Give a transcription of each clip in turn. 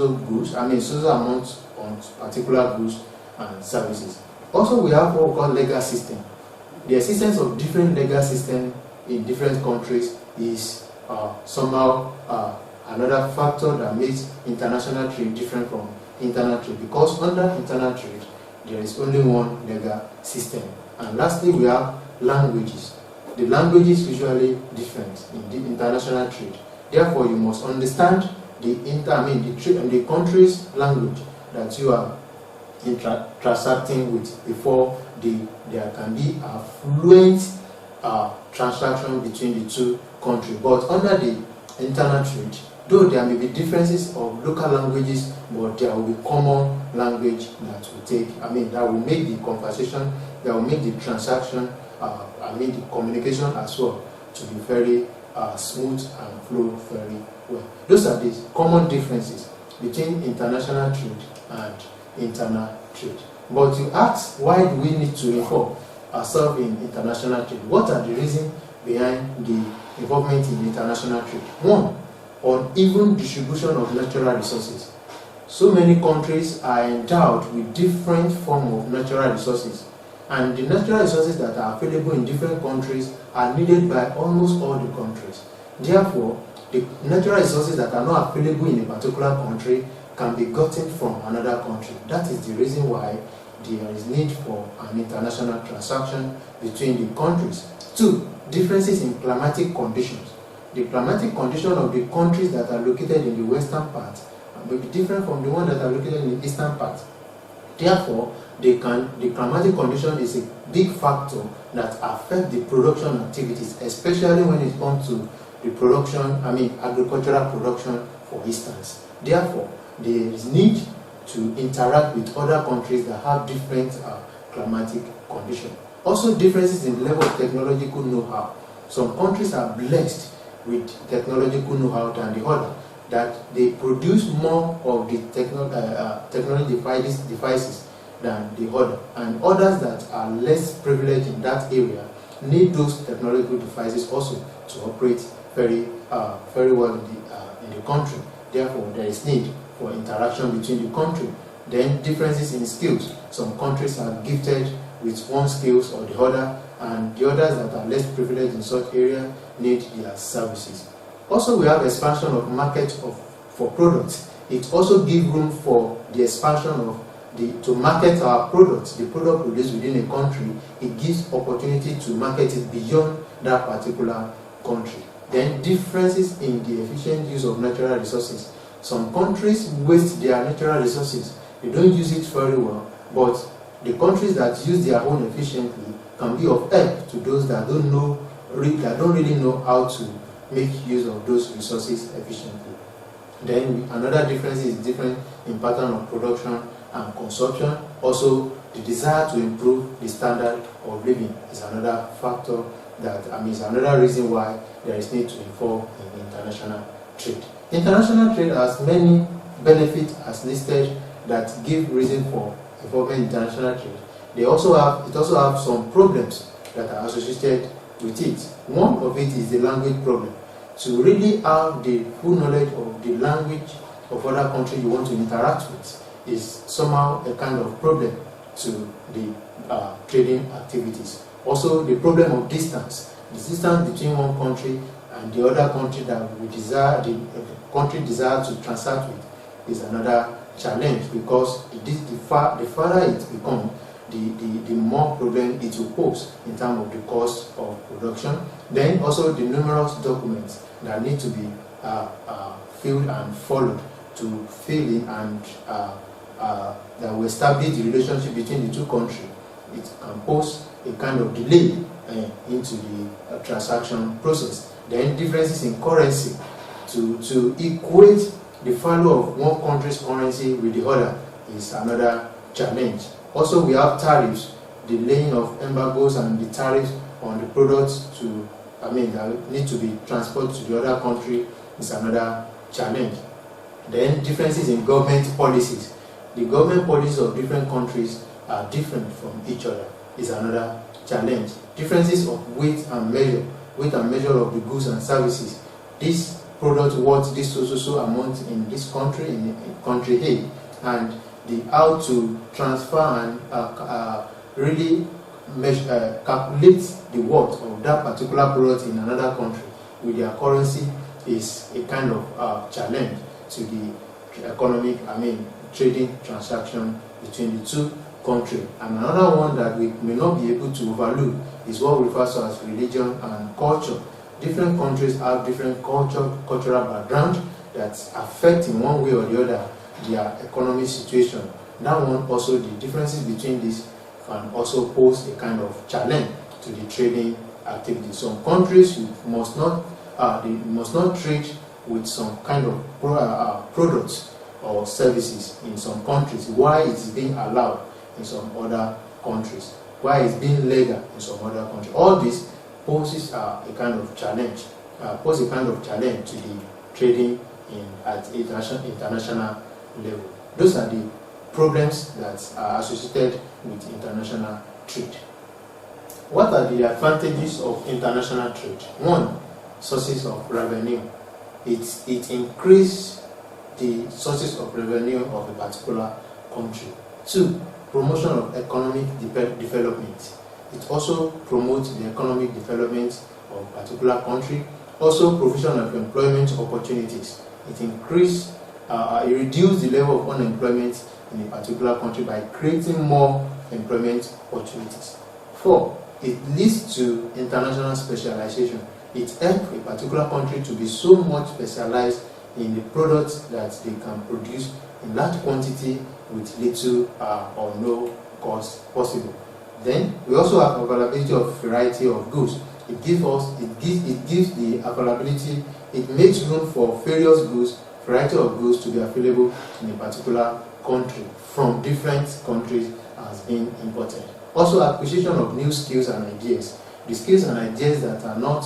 so goods, so amount on particular goods and services. Also, we have what we call legal system. The existence of different legal systems in different countries is somehow another factor that makes international trade different from internal trade, because under internal trade there is only one legal system. And lastly, we have languages. The language is usually different in the international trade. Therefore, you must understand the country's language that you are transacting with before there can be a fluent transaction between the two countries. But under the internal trade, though there may be differences of local languages, but there will be common language that will that will make the conversation, that will make the transaction, the communication as well to be very smooth and flow very well. Those are the common differences between international trade and internal trade. But you ask, why do we need to involve ourselves in international trade? What are the reasons behind the involvement in international trade? One, uneven distribution of natural resources. So many countries are endowed with different forms of natural resources, and the natural resources that are available in different countries are needed by almost all the countries. Therefore, the natural resources that are not available in a particular country can be gotten from another country. That is the reason why there is need for an international transaction between the countries. Two, differences in climatic conditions. The climatic condition of the countries that are located in the western part may be different from the ones that are located in the eastern part. Therefore, the climatic condition is a big factor that affects the production activities, especially when it comes to the production, agricultural production, for instance. Therefore, there is need to interact with other countries that have different climatic conditions. Also, differences in the level of technological know-how. Some countries are blessed with technological know-how than the other, that they produce more of the technology devices than the other, and others that are less privileged in that area need those technological devices also to operate very well in the country. Therefore, there is need for interaction between the country. Then differences in skills. Some countries are gifted with one skills or the other, and the others that are less privileged in such area need their services. Also, we have expansion of market for products. It also gives room for the expansion of to market our products, the product produced within a country. It gives opportunity to market it beyond that particular country. Then differences in the efficient use of natural resources. Some countries waste their natural resources. They don't use it very well, but the countries that use their own efficiently can be of help to those that don't really know how to make use of those resources efficiently. Then another difference is different in pattern of production and consumption. Also, the desire to improve the standard of living is another factor that is another reason why there is need to involve in international trade. International trade has many benefits as listed that give reason for involvement in international trade. It also have some problems that are associated with it. One of it is the language problem. To really have the full knowledge of the language of other countries you want to interact with is somehow a kind of problem to the trading activities. Also, the problem of distance. The distance between one country and the other country that the country desires to transact with is another challenge, because the farther it becomes, the more problem it will pose in terms of the cost of production. Then also the numerous documents that need to be filled and followed to fill in and that will establish the relationship between the two countries. It can pose a kind of delay into the transaction process. Then differences in currency. To equate the value of one country's currency with the other is another challenge. Also, we have tariffs, the laying of embargoes and the tariffs on the products that need to be transported to the other country is another challenge. Then differences in government policies. The government policies of different countries are different from each other is another challenge. Differences of weight and measure of the goods and services. This product worth this so amount in this country, in country A, and how to transfer and really calculate the worth of that particular product in another country with their currency is a kind of challenge to the economic, trading transaction between the two countries. And another one that we may not be able to overlook is what we refer to as religion and culture. Different countries have different cultural background that affect in one way or the other their economic situation. That one also, the differences between these can also pose a kind of challenge to the trading activity. Some countries must not trade with some kind of products or services in some countries, why it's being allowed in some other countries, why it's being legal in some other countries. All this poses a kind of challenge, to the trading at international level. Those are the problems that are associated with international trade. What are the advantages of international trade? One, sources of revenue. It increases the sources of revenue of a particular country. Two, promotion of economic development. It also promotes the economic development of a particular country. Also, provision of employment opportunities. It reduces the level of unemployment in a particular country by creating more employment opportunities. Four, it leads to international specialization. It helps a particular country to be so much specialized in the products that they can produce in large quantity with little or no cost possible. Then we also have availability of variety of goods. It gives the availability. It makes room for various goods, variety of goods to be available in a particular country from different countries as being imported. Also, acquisition of new skills and ideas. The skills and ideas that are not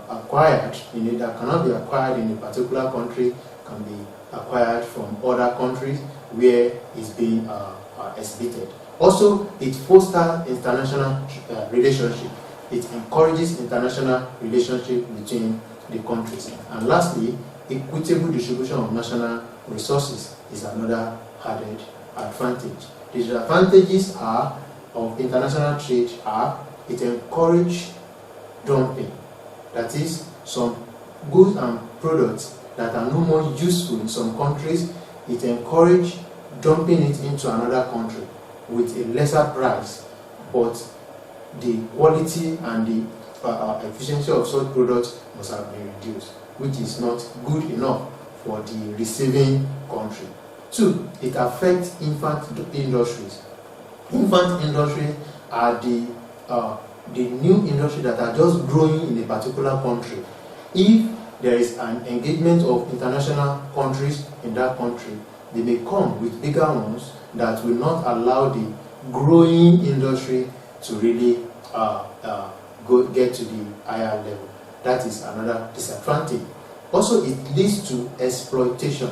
acquired that cannot be acquired in a particular country can be acquired from other countries where it's being exhibited. Also, it fosters international relationship. It encourages international relationship between the countries. And lastly, equitable distribution of national resources is another added advantage. The disadvantages of international trade are it encourages dumping. That is, some goods and products that are no more useful in some countries, it encourages dumping it into another country with a lesser price, but the quality and the efficiency of such products must have been reduced, which is not good enough for the receiving country. Two, it affects infant industries. Infant industries are the new industry that are just growing in a particular country. If there is an engagement of international countries in that country, they may come with bigger ones that will not allow the growing industry to really get to the higher level. That is another disadvantage. Also, it leads to exploitation,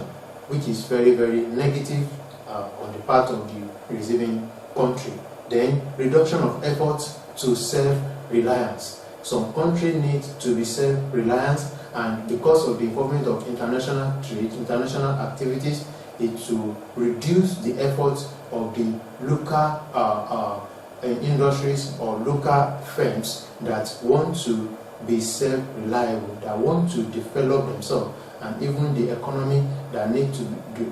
which is very, very negative on the part of the receiving country. Then, reduction of efforts to self-reliance. Some countries need to be self-reliant, and because of the involvement of international trade, international activities, it will reduce the efforts of the local industries or local firms that want to be self-reliable, that want to develop themselves, and even the economy that need to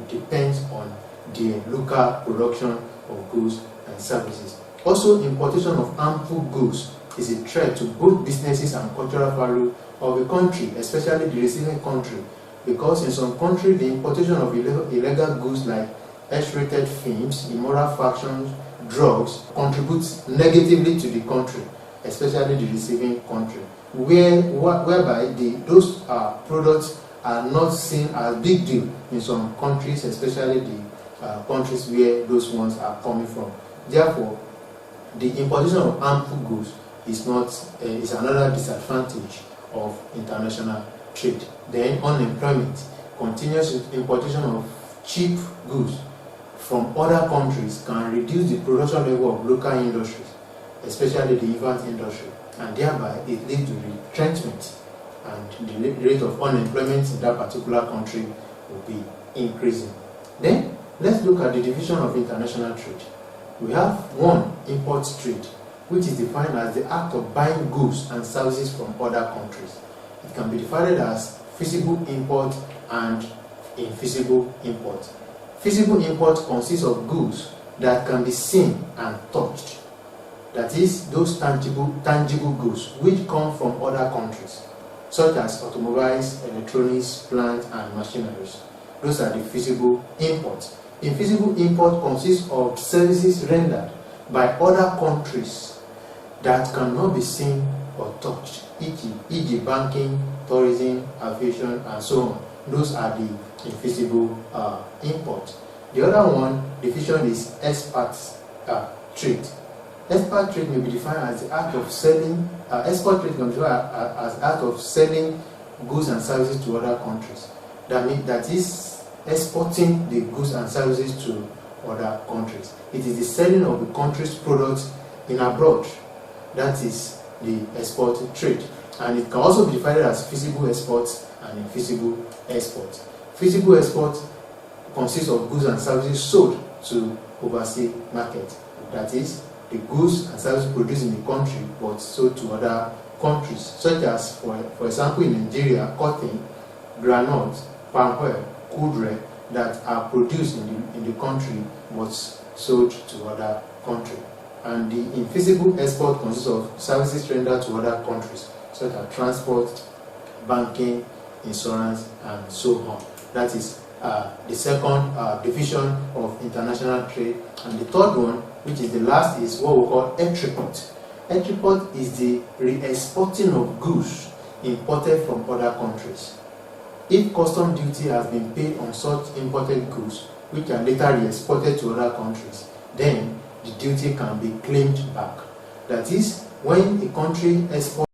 depend on the local production of goods and services. Also, importation of harmful goods is a threat to both businesses and cultural value of a country, especially the receiving country, because in some countries the importation of illegal goods like X-rated films, immoral factions, drugs contributes negatively to the country, especially the receiving country, whereby those products are not seen as big deal in some countries, especially the countries where those ones are coming from. Therefore, the importation of harmful goods is another disadvantage of international trade. Then unemployment, continuous importation of cheap goods from other countries can reduce the production level of local industries, especially the infant industry, and thereby it leads to retrenchment and the rate of unemployment in that particular country will be increasing. Then let's look at the division of international trade. We have one, import trade, which is defined as the act of buying goods and services from other countries. It can be divided as feasible import and invisible import. Feasible import consists of goods that can be seen and touched. That is, those tangible goods which come from other countries, such as automobiles, electronics, plant and machineries. Those are the feasible imports. Invisible import consists of services rendered by other countries that cannot be seen or touched, e.g. banking, tourism, aviation, and so on. Those are the invisible imports. The other one division is export trade. Export trade may be defined as the act of selling. Export trade can be defined as the act of selling goods and services to other countries. That is exporting the goods and services to other countries. It is the selling of the country's products in abroad. That is the export trade. And it can also be divided as feasible exports and invisible exports. Feasible exports consists of goods and services sold to overseas market. That is, the goods and services produced in the country but sold to other countries, such as, for example, in Nigeria, cotton, groundnut, palm oil, kudre, that are produced in the country but sold to other countries. And the invisible export consists of services rendered to other countries, such as transport, banking, insurance, and so on. That is the second division of international trade. And the third one, which is the last, is what we call export. Export is the re-exporting of goods imported from other countries. If custom duty has been paid on such imported goods, which are later re-exported to other countries, then the duty can be claimed back. That is, when a country exports